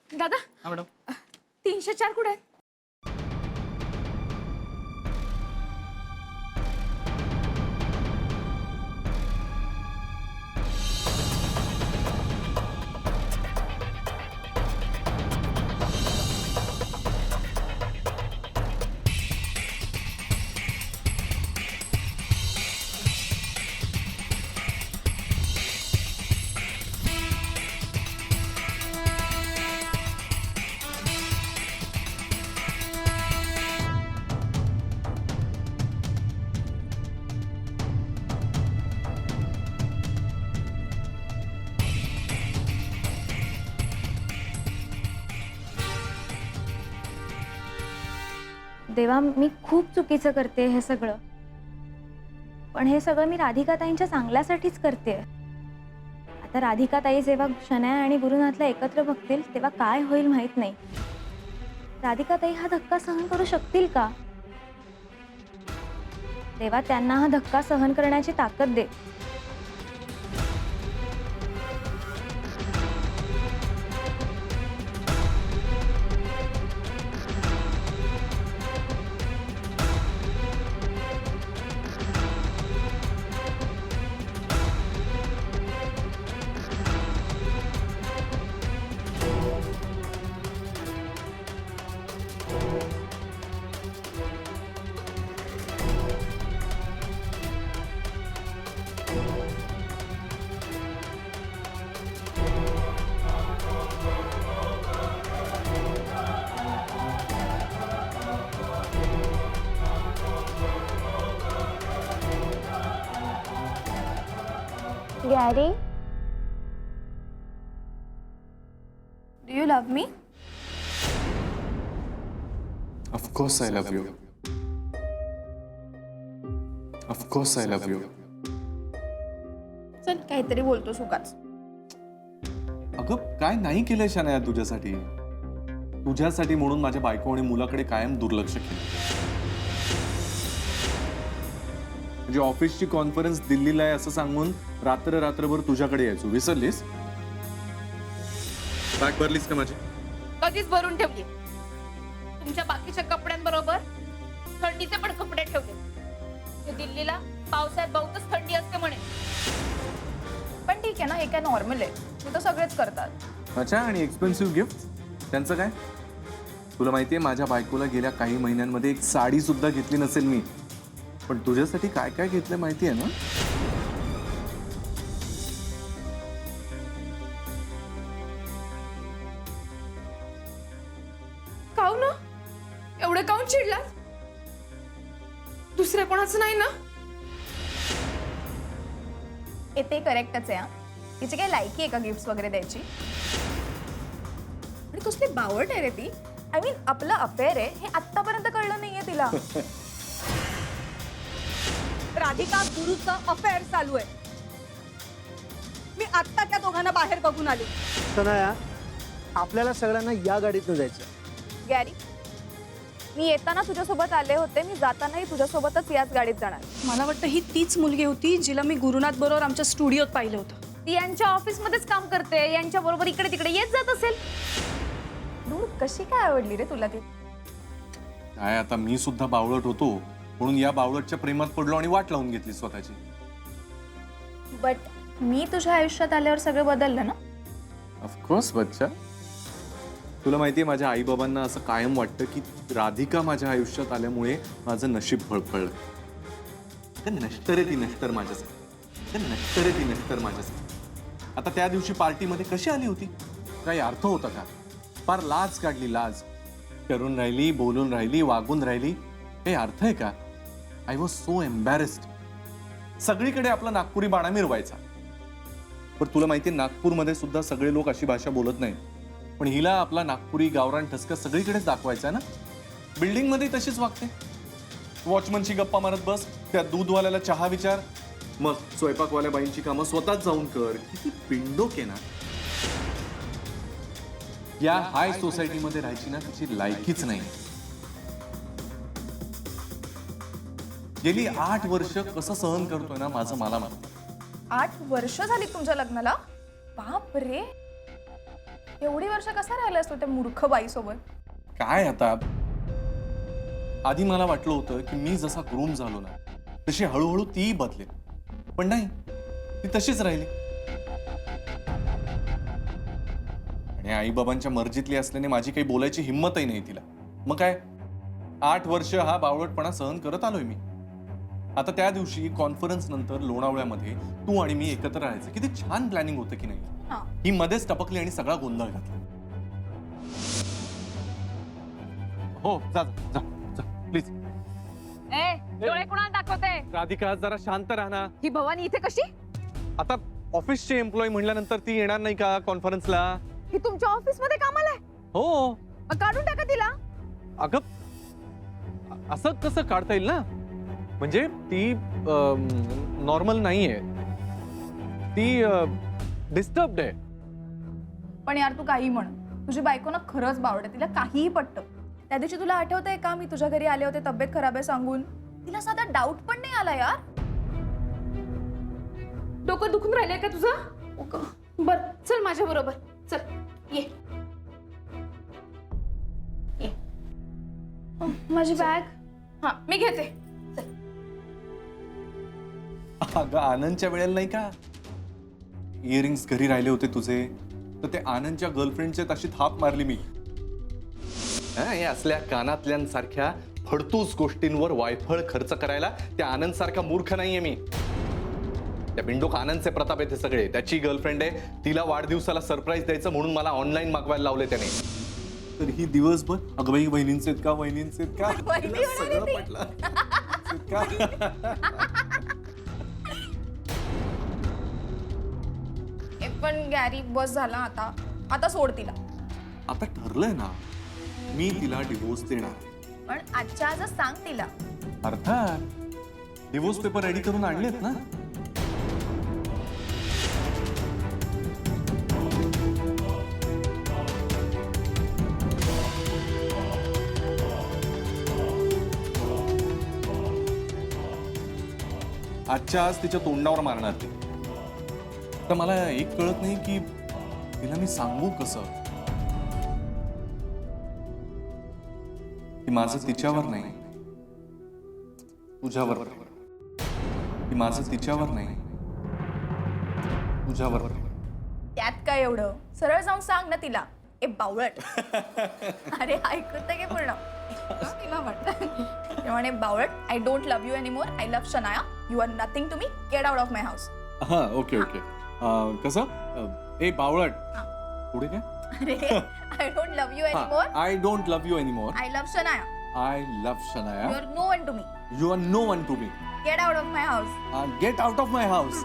दादा हा मॅडम 304 कुठे आहे? देवा, मी खूप चुकीचं करते हे सगळं, पण हे सगळं मी राधिकाताईंच्या चांगल्यासाठीच करते. आता राधिकाताई जेव्हा शनया आणि गुरुनाथला एकत्र बघतील तेव्हा काय होईल माहित नाही. राधिकाताई हा धक्का सहन करू शकतील का? देवा, त्यांना हा धक्का सहन करण्याची ताकद दे. Gary, do you love me? Of course I love you. Of course I love you. चल, काहीतरी बोलतो सुकाच. अगं काय नाही केलंय शनया तुझ्यासाठी. तुझ्यासाठी म्हणून माझ्या बायको आणि मुलाकडे कायम दुर्लक्ष केलं. म्हणजे ऑफिसची कॉन्फरन्स दिल्लीला आहे असं सांगून रात्रभर तुझ्याकडे यायचो. विसरलीस? बॅग भरलीस का माझी? कधीच भरून ठेवली. तुमच्या बाकीच्या कपड्यांबरोबर थंडीचे पण कपडे ठेवले. हे दिल्लीला पावसाळ्यात बहुतच थंडी असते म्हणे. पण ठीक आहे ना, हे काय नॉर्मल आहे. ते तर सगळेच करतात. अच्छा, आणि एक्सपेन्सिव्ह गिफ्ट त्यांचं काय? तुला माहितीये माझ्या बायकोला गेल्या काही महिन्यांमध्ये एक साडी सुद्धा घेतली नसेल मी, पण तुझ्यासाठी काय काय घेतलं माहितीये ना? काऊ ना, एवढं काऊन चिडला? दुसऱ्या कोणाचं नाही ना? ते करेक्टच आहे. तिची काही लायकी आहे का गिफ्ट वगैरे द्यायची? आणि कसली बावट आहे रे ती. आय मीन, आपलं अफेअर आहे हे आतापर्यंत कळलं नाहीये तिला. राधिका गुरुचं अफेअर चालू आहे. मी आत्ता त्या दोघांना बाहेर बघून आले. शनया, आपल्याला सगळ्यांना या गाडीतून जायचं. गॅरी, मी येताना तुझ्यासोबत आले होते, मी जातानाही तुझ्यासोबतच याच गाडीत जाणार. मला वाटतं ही तीच मुलगी होती जिला मी गुरुनाथ बरोबर आमच्या स्टुडिओत पाहिलं होतं. ती यांच्या ऑफिसमध्येच काम करते, यांच्या बरोबर इकडे तिकडे येत जात असेल. दूर कशी काय आवडली रे तुला ती? काय आता मी सुद्धा बावळट होतो म्हणून या बावळटच्या प्रेमात पडलो आणि वाट लावून घेतली स्वतःची. बट मी तुझ्या आयुष्यात आल्यावर सगळं बदललं ना? ऑफकोर्स बच्चा. तुला माहितीये माझ्या आई बाबांना असं कायम वाटतं की राधिका माझ्या आयुष्यात आल्यामुळे माझं नशीब फळफळलं. नष्टर आहे ती, नष्टर माझ्यासाठी. नष्टर आहे ती, नष्टर माझ्यासाठी. आता त्या दिवशी पार्टीमध्ये कशी आली होती? काही अर्थ होता का? फार लाज काढली, लाज. करून राहिली, बोलून राहिली, वागून राहिली. काही अर्थ आहे का? I was so embarrassed. सगळीकडे आपला नागपुरी बाणा मिरवायचा. पण तुला माहितीये नागपूरमध्ये सुद्धा सगळे लोक अशी भाषा बोलत नाहीत, पण हिला आपला नागपुरी गावरान ठसका सगळीकडेच दाखवायचा ना. बिल्डिंग मध्ये तशीच वागते. वॉचमनची गप्पा मारत बस, त्या दूधवाल्याला चहा विचार, मग स्वयंपाकवाल्या बाईंची कामं स्वतःच जाऊन कर. किती पिंडोक आहे ना. या हाय सोसायटीमध्ये राहायची ना तिची लायकीच नाही. गेली 8 वर्ष कसं सहन करतोय ना माझं मला माहिती. 8 वर्ष झाली तुमच्या लग्नाला? बाप रे. एवढी वर्ष कसा राहिलास तू त्या मूर्ख बाईसोबत? काय आता, आधी मला वाटलं होतं की मी जसा ग्रूम झालो ना तशी हळूहळू तीही बदलेल, पण नाही, ती तशीच राहिली. आणि आई बाबांच्या मर्जीतली असल्याने माझी काही बोलायची हिंमतही नाही तिला. मग काय, 8 वर्ष हा बावळटपणा सहन करत आलोय मी. आता त्या दिवशी कॉन्फरन्स नंतर लोणावळ्यामध्ये तू आणि मी एकत्र राहायचं, किती छान प्लॅनिंग होतं की नाही. हा. ही मध्येच टपकली आणि सगळा गोंधळ घातला. हो, जा जा जा प्लीज. डोळे कुणाला दाखवते? राधिका जरा शांत राहा ना. ही भवानी इथे कशी? आता ऑफिसचे एम्प्लॉई म्हणल्यानंतर ती येणार नाही का कॉन्फरन्सला? ही तुमच्या ऑफिस मध्ये कामाला आहे? हो. मग काढून टाका तिला. अगं असं कसं काढता येईल ना, म्हणजे ती नॉर्मल नाहीये, ती डिस्टर्ब्ड आहे. पण यार तू काही म्हण, तुझी बायको ना खरंच बावडे, तिला काहीही पटतं. त्या दिवशी तुला आठवतंय का मी तुझ्या घरी आले होते तब्येत खराब आहे सांगून? तिला साधा डाऊट पण नाही आला यार. डोकं दुखून राहिलंय का तुझं? बर चल माझ्या बरोबर, चल ये. माझी बॅग हा मी घेते. अगं आनंदच्या वेळेला नाही का इयरिंग्स घरी राहिले होते तुझे, तर ते आनंदच्या गर्लफ्रेंडचे तशी थाप मारली मी. हे असल्या कानातल्यांसारख्या फडतूस गोष्टींवर वायफळ खर्च करायला त्या आनंद सारखा मूर्ख नाहीये मी. त्या बिंडोक आनंदचे प्रताप आहेत हे सगळे. त्याची गर्लफ्रेंड आहे, तिला वाढदिवसाला सरप्राईज द्यायचं म्हणून मला ऑनलाईन मागवायला लावले त्याने. तर ही दिवसभर अगं बाई वहिनींचे का वहिनींचे का सगळं पटलं. पण गॅरी बस झाला आता, आता सोड तिला. आता ठरलंय ना, मी तिला डिवोर्स देणार. पण आजच्या आजच सांग तिला. अर्थात डिवोर्स पेपर रेडी करून आणलेत ना. आजच्या आज तिच्या तोंडावर मारणार ती. तर मला एक कळत नाही की तिला मी सांगू कसं की माझं तिच्यावर नाही, तुझ्यावर. की माझं तिच्यावर नाही, तुझ्यावर. त्यात काय एवढं, सरळ जाऊन सांग ना तिला. ए बावळट. अरे ऐकत काय पूर्ण तिला म्हणत म्हणे बावळट, I don't love you anymore, I love Shanaya, you are nothing to me, get out of my house. हा ओके ओके. कसं ए बावळट पुढे काय? अरे I don't love you anymore, I don't love you anymore, I love Shanaya, I love Shanaya, you are no one to me, you are no one to me, get out of my house. Get out of my house.